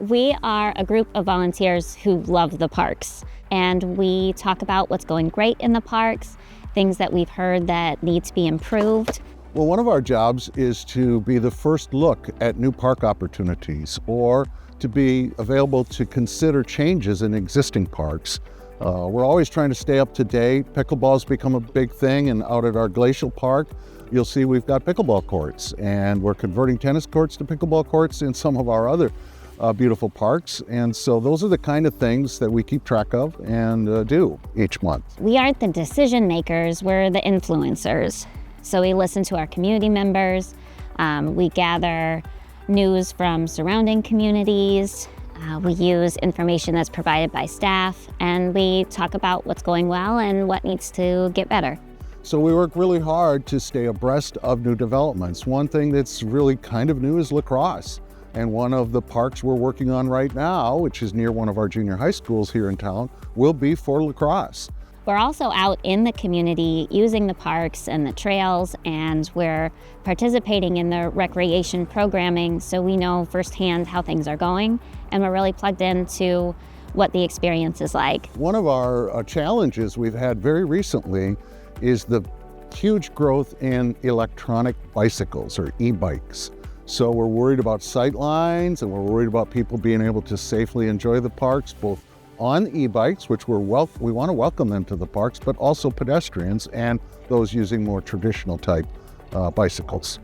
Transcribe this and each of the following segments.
We are a group of volunteers who love the parks, and we talk about what's going great in the parks, things that we've heard that need to be improved. Well, one of our jobs is to be the first look at new park opportunities or to be available to consider changes in existing parks. We're always trying to stay up to date. Pickleball's become a big thing, and out at our Glacial Park, you'll see we've got pickleball courts, and we're converting tennis courts to pickleball courts in some of our other beautiful parks. And so those are the kind of things that we keep track of and do each month. We aren't the decision makers, we're the influencers. So we listen to our community members, we gather news from surrounding communities, we use information that's provided by staff, and we talk about what's going well and what needs to get better. So we work really hard to stay abreast of new developments. One thing that's really kind of new is lacrosse. And one of the parks we're working on right now, which is near one of our junior high schools here in town, will be for lacrosse. We're also out in the community using the parks and the trails, and we're participating in the recreation programming so we know firsthand how things are going, and we're really plugged into what the experience is like. One of our challenges we've had very recently is the huge growth in electronic bicycles or e-bikes. So we're worried about sight lines, and we're worried about people being able to safely enjoy the parks, both on e-bikes, which we want to welcome them to the parks, but also pedestrians and those using more traditional type bicycles.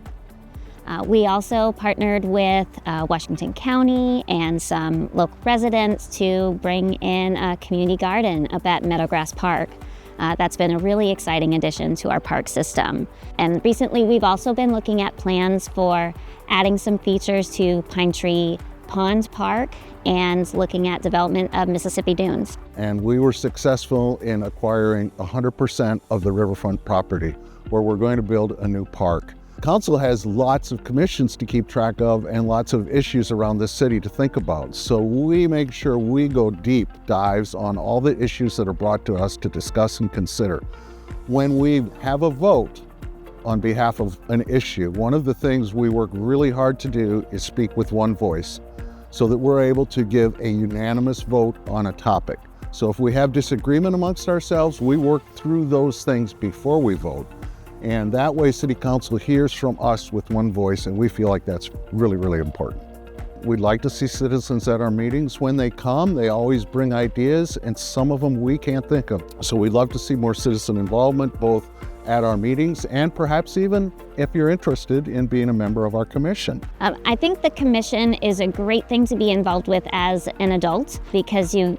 We also partnered with Washington County and some local residents to bring in a community garden up at Meadowgrass Park. That's been a really exciting addition to our park system. And recently we've also been looking at plans for adding some features to Pine Tree Pond Park and looking at development of Mississippi Dunes. And we were successful in acquiring 100% of the riverfront property where we're going to build a new park. Council has lots of commissions to keep track of and lots of issues around the city to think about. So we make sure we go deep dives on all the issues that are brought to us to discuss and consider. When we have a vote on behalf of an issue, one of the things we work really hard to do is speak with one voice so that we're able to give a unanimous vote on a topic. So if we have disagreement amongst ourselves, we work through those things before we vote. And that way City Council hears from us with one voice, and we feel like that's really, really important. We'd like to see citizens at our meetings. When they come, they always bring ideas, and some of them we can't think of. So we'd love to see more citizen involvement, both at our meetings and perhaps even if you're interested in being a member of our commission. I think the commission is a great thing to be involved with as an adult because you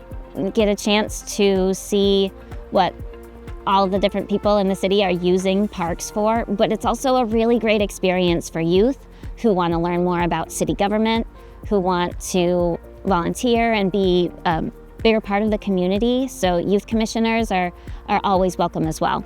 get a chance to see what all the different people in the city are using parks for, but it's also a really great experience for youth who want to learn more about city government, who want to volunteer and be a bigger part of the community. So youth commissioners are always welcome as well.